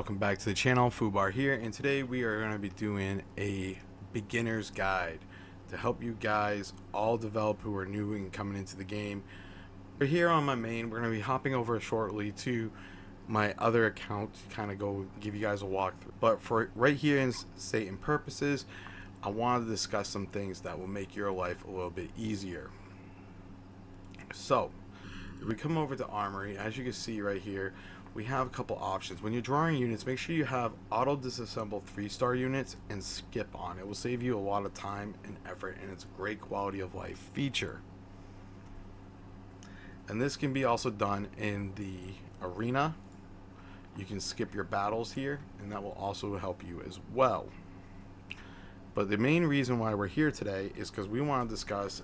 welcome back to the channel. FUBAR here, and today we are going to be doing a beginner's guide to help you guys all develop who are new and coming into the game. But here on my main, we're going to be hopping over shortly to my other account to kind of go give you guys a walkthrough. But for right here in stating purposes, I want to discuss some things that will make your life a little bit easier. So if we come over to Armory, as you can see right here, we have a couple options. When you're drawing units, make sure you have auto disassemble 3-star units and skip on. It will save you a lot of time and effort, and it's a great quality of life feature. And this can be also done in the arena. You can skip your battles here, and that will also help you as well. But the main reason why we're here today is because we want to discuss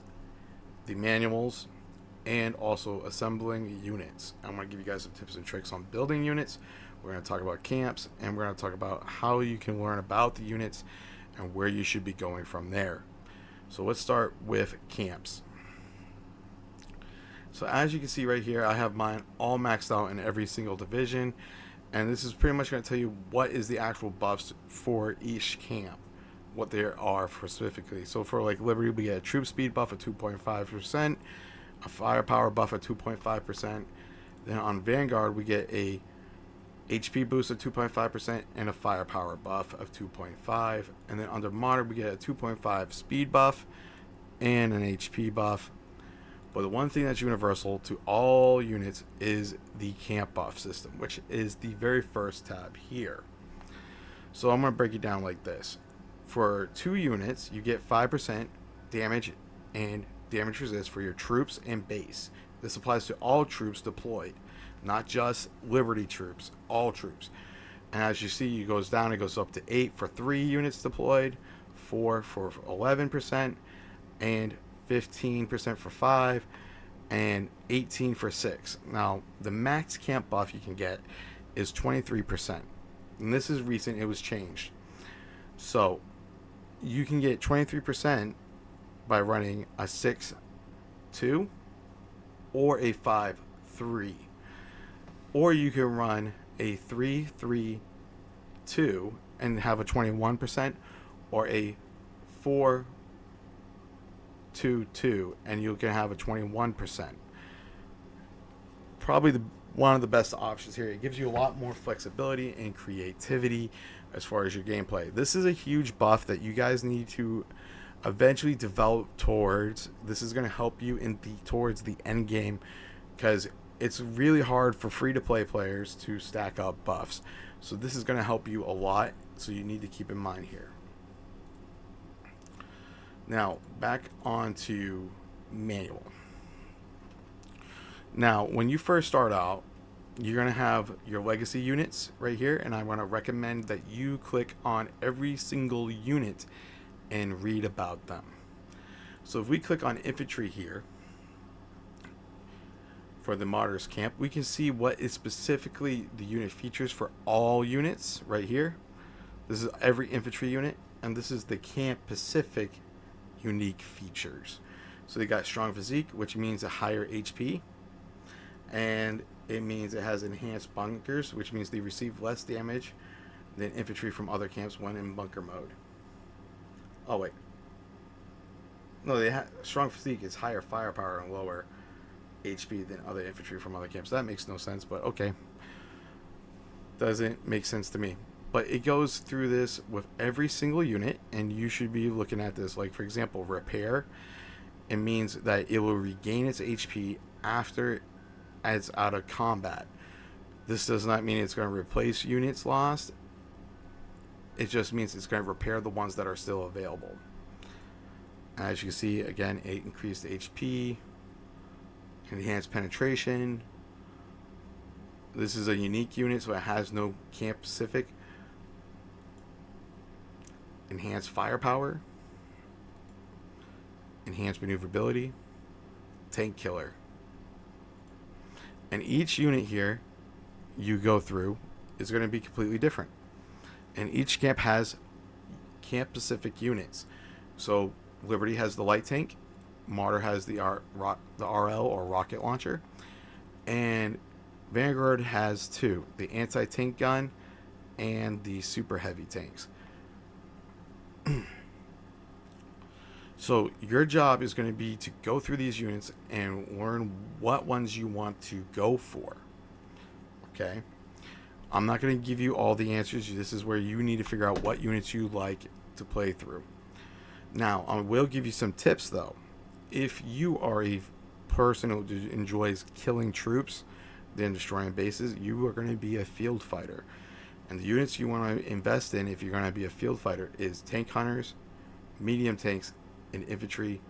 the manuals and also assembling units. I'm going to give you guys some tips and tricks on building units. We're going to talk about camps, and we're going to talk about how you can learn about the units and where you should be going from there. So let's start with camps. So as you can see right here, I have mine all maxed out in every single division, and this is pretty much going to tell you what is the actual buffs for each camp, what there are for specifically. So for like Liberty, we get a troop speed buff of 2.5%, a firepower buff of 2.5%. Then on Vanguard, we get a HP boost of 2.5% and a firepower buff of 2.5. And then under Modern, we get a 2.5 speed buff and an HP buff. But the one thing that's universal to all units is the camp buff system, which is the very first tab here. So I'm going to break it down like this. For 2 units, you get 5% damage and damage resist for your troops and base. This applies to all troops deployed, not just Liberty troops, all troops. And as you see, it goes down, it goes up to 8 for 3 units deployed, 4 for 11%, and 15% for 5, and 18 for 6. Now, the max camp buff you can get is 23%. And this is recent, it was changed. So, you can get 23% by running a 6-2 or a 5-3, or you can run a 3-3-2 and have a 21%, or a 4-2-2 and you can have a 21%. Probably one of the best options here. It gives you a lot more flexibility and creativity as far as your gameplay. This is a huge buff that you guys need to eventually develop towards. This is going to help you towards the end game, because it's really hard for free-to-play players to stack up buffs. So this is going to help you a lot, so you need to keep in mind here. Now back onto manual. Now when you first start out, you're going to have your legacy units right here, and I want to recommend that you click on every single unit and read about them. So if we click on infantry here for the Martyrs camp, we can see what is specifically the unit features for all units right here. This is every infantry unit, and this is the camp specific unique features. So they got strong physique, which means a higher HP, and it means it has enhanced bunkers, which means they receive less damage than infantry from other camps when in bunker mode. Oh wait, no, they have strong physique is higher firepower and lower HP than other infantry from other camps. That makes no sense, but okay, doesn't make sense to me. But it goes through this with every single unit, and you should be looking at this. Like for example, repair, it means that it will regain its HP after it's out of combat. This does not mean it's going to replace units lost. It just means it's going to repair the ones that are still available. As you can see, again, it increased HP, enhanced penetration. This is a unique unit, so it has no camp specific. Enhanced firepower, enhanced maneuverability, tank killer. And each unit here you go through is going to be completely different. And each camp has camp specific units. So Liberty has the light tank, Martyr has the RL or rocket launcher, and Vanguard has 2, the anti-tank gun and the super heavy tanks. So your job is going to be to go through these units and learn what ones you want to go for. Okay? I'm not going to give you all the answers. This is where you need to figure out what units you like to play through. Now, I will give you some tips though. If you are a person who enjoys killing troops, then destroying bases, you are going to be a field fighter. And the units you want to invest in if you're going to be a field fighter is tank hunters, medium tanks, and infantry,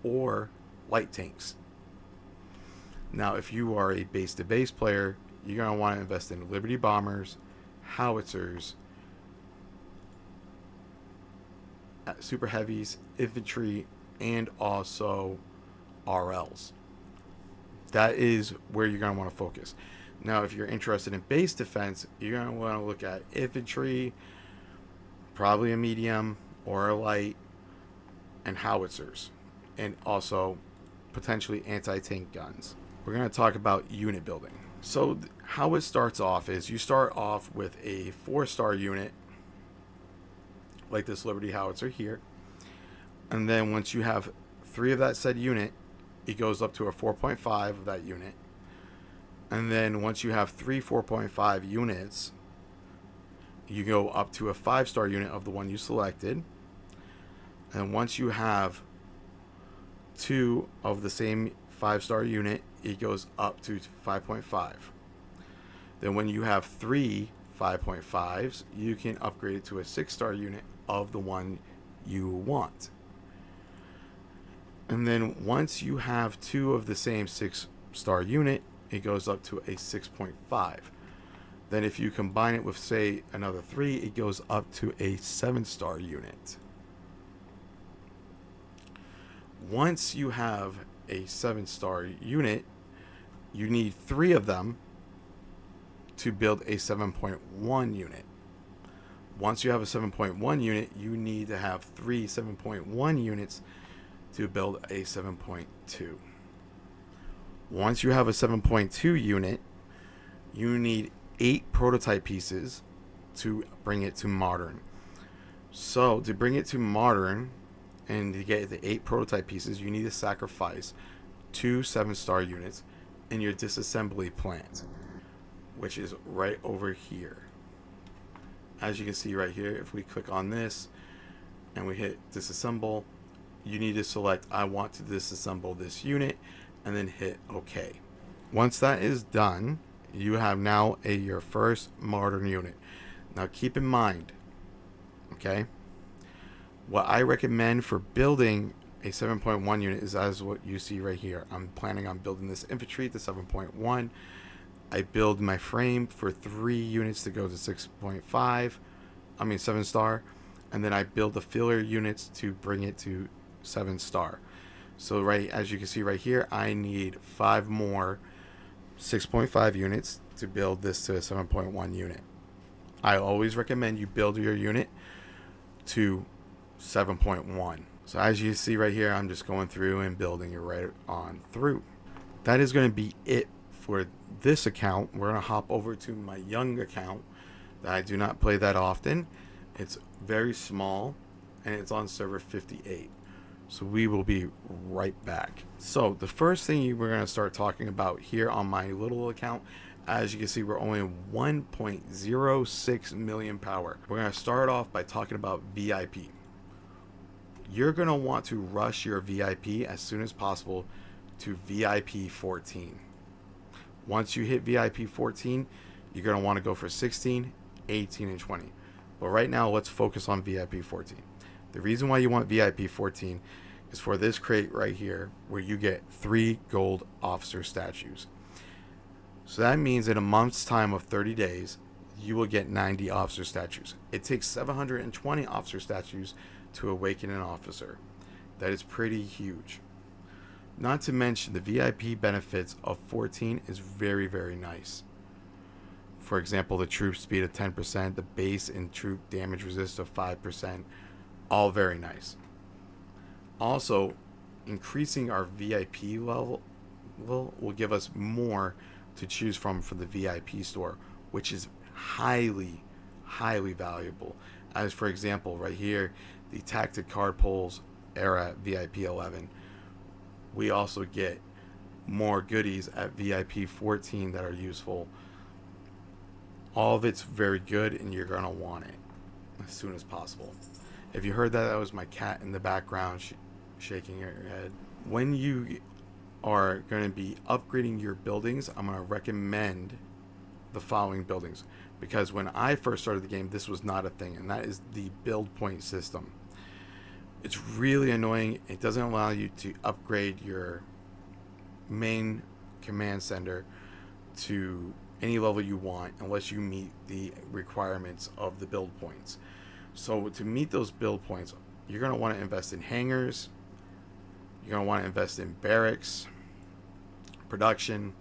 or light tanks. Now, if you are a base-to-base player, you're going to want to invest in Liberty bombers, howitzers, super heavies, infantry, and also RLs. That is where you're going to want to focus. Now, if you're interested in base defense, you're going to want to look at infantry, probably a medium or a light, and howitzers, and also potentially anti-tank guns. We're going to talk about unit building. So how it starts off is you start off with a 4-star unit, like this Liberty howitzer here, and then once you have 3 of that said unit, it goes up to a 4.5 of that unit. And then once you have 3 4.5 units, you go up to a 5-star unit of the one you selected. And once you have 2 of the same 5-star unit, it goes up to 5.5. Then when you have 3 5.5s, you can upgrade it to a 6-star unit of the one you want. And then once you have 2 of the same 6-star unit, it goes up to a 6.5. Then if you combine it with, say, another 3, it goes up to a 7-star unit. Once you have a 7-star unit, you need 3 of them to build a 7.1 unit. Once you have a 7.1 unit, you need to have 3 7.1 units to build a 7.2. Once you have a 7.2 unit, you need 8 prototype pieces to bring it to modern. So to bring it to modern and to get the 8 prototype pieces, you need to sacrifice 2 7-star units in your disassembly plant, which is right over here. As you can see right here, if we click on this and we hit disassemble, you need to select I want to disassemble this unit and then hit OK. Once that is done, you have now your first modern unit. Now keep in mind, okay, what I recommend for building a 7.1 unit is as what you see right here. I'm planning on building this infantry to 7.1. I build my frame for 3 units to go to 7-star, and then I build the filler units to bring it to 7-star. So right, as you can see right here, I need 5 more 6.5 units to build this to a 7.1 unit. I always recommend you build your unit to 7.1. So as you see right here, I'm just going through and building it right on through. That is going to be it for this account. We're going to hop over to my young account that I do not play that often. It's very small and it's on server 58. So we will be right back. So the first thing we're going to start talking about here on my little account, as you can see, we're only 1.06 million power. We're going to start off by talking about VIP. You're going to want to rush your VIP as soon as possible to VIP 14. Once you hit VIP 14, you're going to want to go for 16, 18, and 20. But right now, let's focus on VIP 14. The reason why you want VIP 14 is for this crate right here, where you get 3 gold officer statues. So that means in a month's time of 30 days, you will get 90 officer statues. It takes 720 officer statues to awaken an officer. That is pretty huge. Not to mention the VIP benefits of 14 is very, very nice. For example, the troop speed of 10%, the base and troop damage resist of 5%, all very nice. Also, increasing our VIP level will give us more to choose from for the VIP store, which is highly, highly valuable. As for example, right here, the tactic card pulls era VIP 11. We also get more goodies at VIP 14 that are useful. All of it's very good, and you're going to want it as soon as possible. If you heard that, that was my cat in the background shaking her head. When you are going to be upgrading your buildings, I'm going to recommend the following buildings, because when I first started the game, this was not a thing, and that is the build point system. It's really annoying. It doesn't allow you to upgrade your main command center to any level you want unless you meet the requirements of the build points. So to meet those build points, you're going to want to invest in hangars, you're going to want to invest in barracks, production,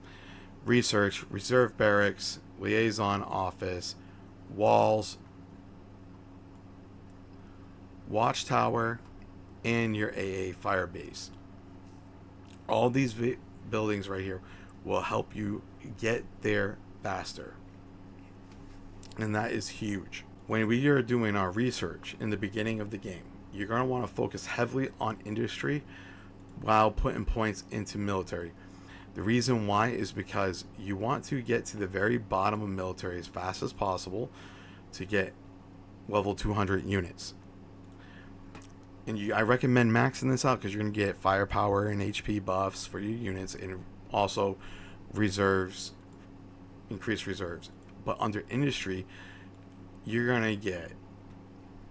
research, reserve barracks, liaison office, walls, watchtower, and your AA fire base. All these buildings right here will help you get there faster, and that is huge. When we are doing our research in the beginning of the game, you're going to want to focus heavily on industry while putting points into military. The reason why is because you want to get to the very bottom of military as fast as possible to get level 200 units. And I recommend maxing this out because you're going to get firepower and HP buffs for your units, and also reserves, increased reserves. But under industry, you're going to get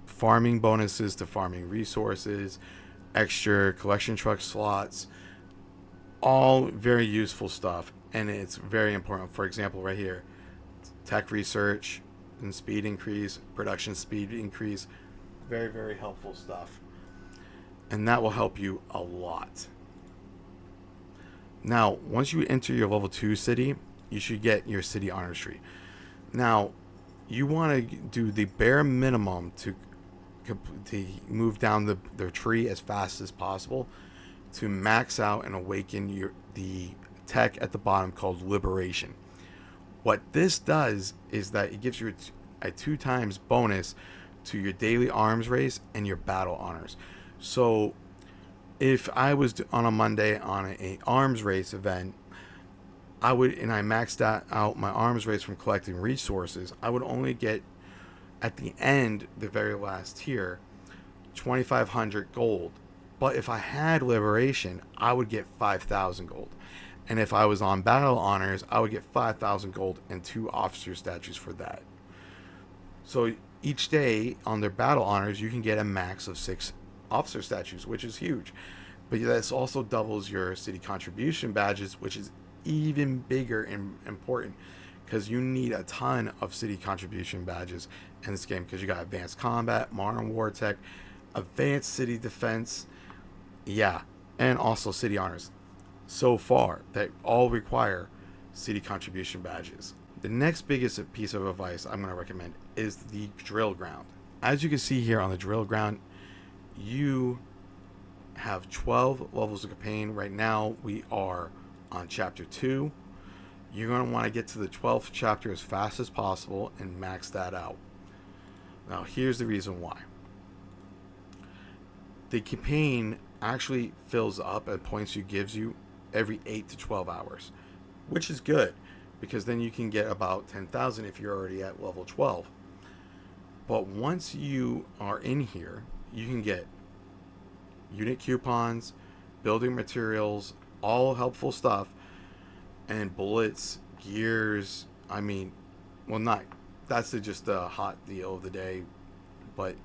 farming bonuses to farming resources, extra collection truck slots, all very useful stuff, and it's very important. For example, right here, tech research and speed increase, production speed increase, very, very helpful stuff. And that will help you a lot. Now, once you enter your level 2 city, you should get your city honors tree. Now, you want to do the bare minimum to move down the tree as fast as possible to max out and awaken the tech at the bottom called Liberation. What this does is that it gives you a 2 times bonus to your daily arms race and your battle honors. So if I was on a Monday on an arms race event, I maxed out my arms race from collecting resources, I would only get at the end, the very last tier, 2,500 gold. But if I had Liberation, I would get 5,000 gold. And if I was on battle honors, I would get 5,000 gold and 2 officer statues for that. So each day on their battle honors, you can get a max of 6 officer statues, which is huge. But this also doubles your city contribution badges, which is even bigger and important because you need a ton of city contribution badges in this game, because you got advanced combat, modern war tech, advanced city defense, and also city honors. So far, they all require city contribution badges. The next biggest piece of advice I'm going to recommend is the drill ground. As you can see here on the drill ground, you have 12 levels of campaign. Right now we are on chapter 2. You're going to want to get to the 12th chapter as fast as possible and max that out. Now here's the reason why. The campaign actually fills up at points it gives you every 8 to 12 hours, which is good because then you can get about 10,000 if you're already at level 12. But once you are in here, you can get unit coupons, building materials, all helpful stuff, and bullets, gears. That's just the hot deal of the day, but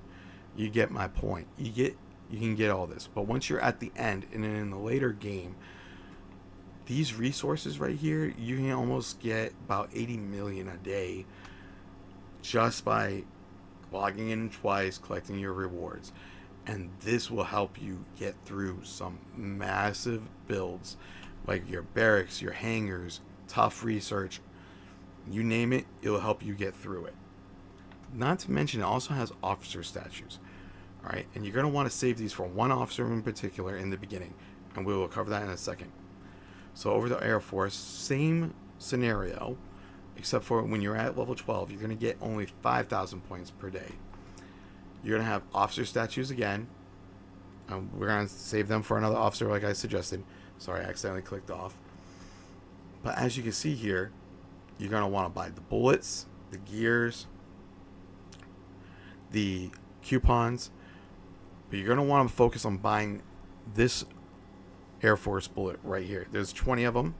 you get my point. You can get all this. But once you're at the end and then in the later game, these resources right here, you can almost get about 80 million a day just by logging in twice, collecting your rewards. And this will help you get through some massive builds like your barracks, your hangars, tough research, you name it, it'll help you get through it. Not to mention, it also has officer statues. All right, and you're going to want to save these for one officer in particular in the beginning, and we will cover that in a second. So over the Air Force, same scenario, except for when you're at level 12, you're going to get only 5,000 points per day. You're going to have officer statues again. We're going to save them for another officer like I suggested. Sorry, I accidentally clicked off. But as you can see here, you're going to want to buy the bullets, the gears, the coupons. But you're going to want to focus on buying this Air Force bullet right here. There's 20 of them.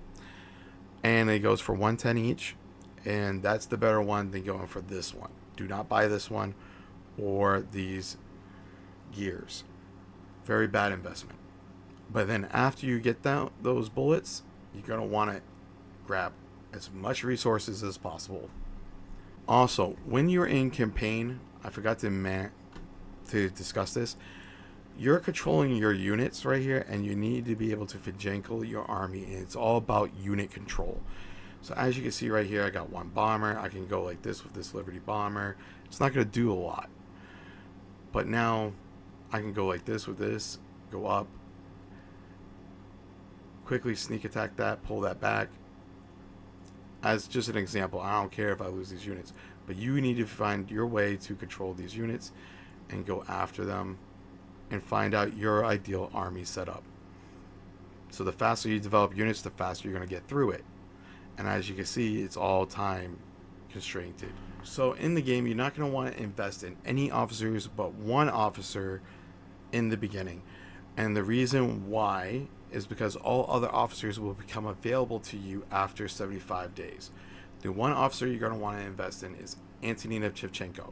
And it goes for 110 each. And that's the better one than going for this one. Do not buy this one or these gears. Very bad investment. But then after you get down those bullets, you're going to want to grab as much resources as possible. Also, when you're in campaign, I forgot to discuss this. You're controlling your units right here, and you need to be able to Vajenko your army, and it's all about unit control. So as you can see right here, I got one bomber. I can go like this with this Liberty bomber. It's not going to do a lot. But now I can go like this with this, go up, quickly sneak attack that, pull that back. As just an example, I don't care if I lose these units, but you need to find your way to control these units and go after them and find out your ideal army setup. So the faster you develop units, the faster you're going to get through it. And as you can see, it's all time constrained. So in the game, you're not going to want to invest in any officers but one officer in the beginning. And the reason why is because all other officers will become available to you after 75 days. The one officer you're going to want to invest in is Antonina Shevchenko.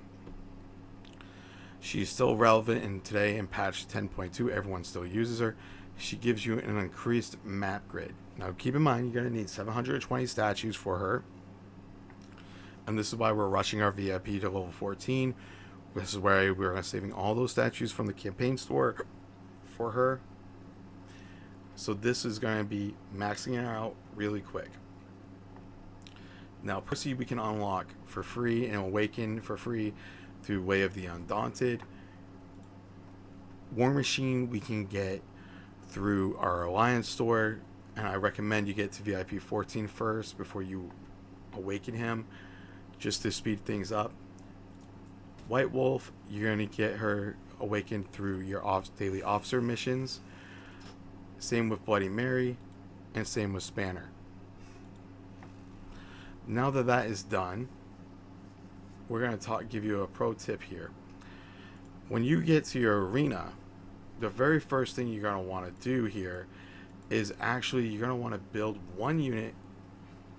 She's still relevant in today in patch 10.2. Everyone still uses her. She gives you an increased map grid. Now keep in mind, you're going to need 720 statues for her. And this is why we're rushing our VIP to level 14. This is why we're saving all those statues from the campaign store for her. So this is going to be maxing her out really quick. Now, Percy we can unlock for free and awaken for free through Way of the Undaunted. War Machine we can get through our Alliance store. And I recommend you get to VIP 14 first before you awaken him, just to speed things up. White Wolf, you're going to get her awakened through your daily officer missions. Same with Bloody Mary, and same with Spanner. Now that that is done, we're going to give you a pro tip here. When you get to your arena, the very first thing you're going to want to do here is actually you're going to want to build one unit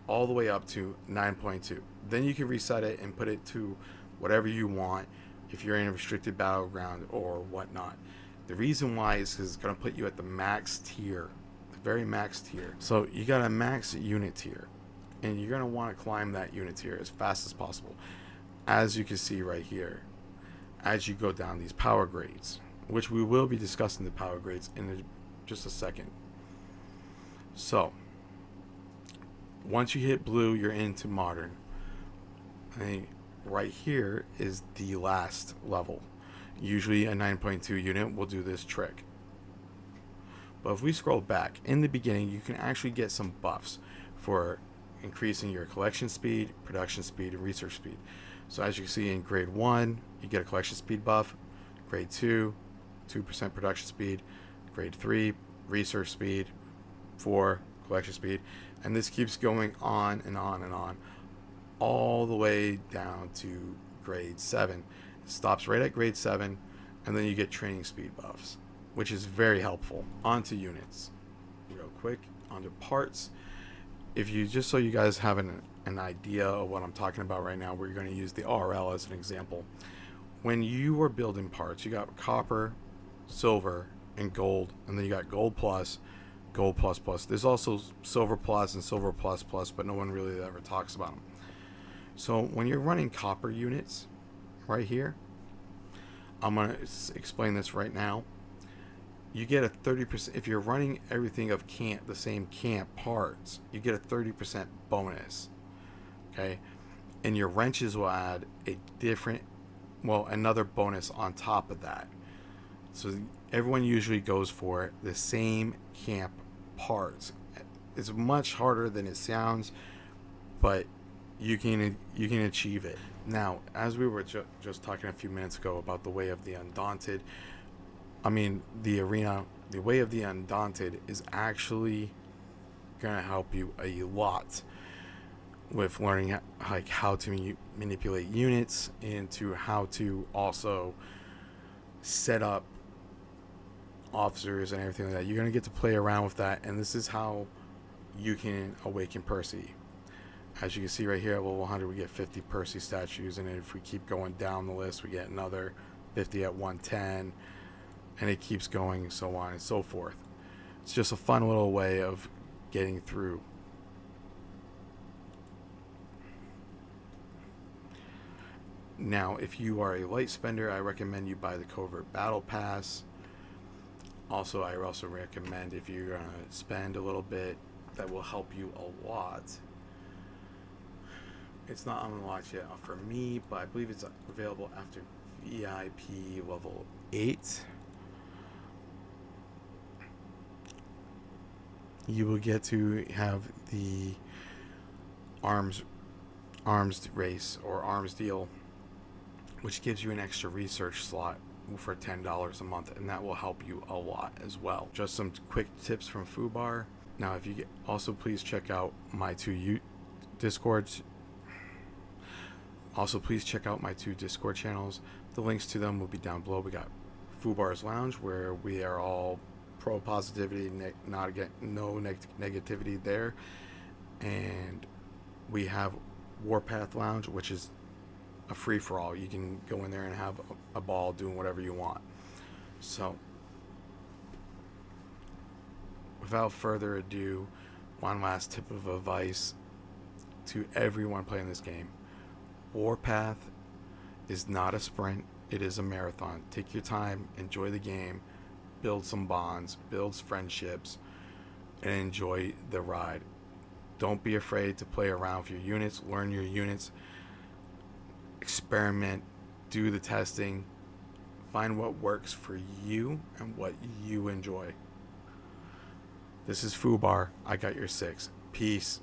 all the way up to 9.2. Then you can reset it and put it to whatever you want if you're in a restricted battleground or whatnot. The reason why is because it's going to put you at the max tier, the very max tier. So you got a max unit tier, and you're going to want to climb that unit tier as fast as possible. As you can see right here, as you go down these power grades, which we will be discussing the power grades in just a second. So once you hit blue, you're into modern. And right here is the last level. Usually a 9.2 unit will do this trick. But if we scroll back, in the beginning you can actually get some buffs for increasing your collection speed, production speed, and research speed. So as you can see in grade 1, you get a collection speed buff. Grade 2, 2% production speed. Grade 3, research speed. 4, collection speed. And this keeps going on and on and on, all the way down to grade 7. It stops right at grade 7, and then you get training speed buffs, which is very helpful. Onto units. Real quick, onto parts. If you, just so you guys have an idea of what I'm talking about right now, we're going to use the RL as an example. When you are building parts, you got copper, silver, and gold, and then you got gold plus, gold plus plus. There's also silver plus and silver plus plus, but no one really ever talks about them. So when you're running copper units right here, I'm going to explain this right now. You get a 30%, if you're running everything of the same camp parts, you get a 30% bonus. Okay? And your wrenches will add another bonus on top of that. So everyone usually goes for the same camp parts. It's much harder than it sounds, but you can achieve it. Now, as we were just talking a few minutes ago about the way of the undaunted, I mean the way of the undaunted is actually gonna help you a lot with learning like how to manipulate units and to how to also set up officers and everything like that. You're gonna get to play around with that, and this is how you can awaken Percy. As you can see right here at level 100, we get 50 Percy statues, and if we keep going down the list, we get another 50 at 110, and it keeps going, so on and so forth. It's just a fun little way of getting through. Now, if you are a light spender, I recommend you buy the Covert Battle Pass. Also, I also recommend if you're going to spend a little bit, that will help you a lot. It's not unlocked yet for me, but I believe it's available after VIP level 8. You will get to have the arms race or arms deal, which gives you an extra research slot for $10 a month, and that will help you a lot as well. Just some quick tips from FUBAR. Now, if you get, also please check out my two Discords. Also, please check out my 2 Discord channels. The links to them will be down below. We got FUBAR's Lounge, where we are all pro positivity, no negativity there, and we have Warpath Lounge, which is a free for all. You can go in there and have a ball doing whatever you want. So, without further ado, one last tip of advice to everyone playing this game. Warpath is not a sprint, it is a marathon. Take your time, enjoy the game, build some bonds, build friendships, and enjoy the ride. Don't be afraid to play around with your units, learn your units, experiment, do the testing, find what works for you and what you enjoy. This is FUBAR. I got your 6. Peace.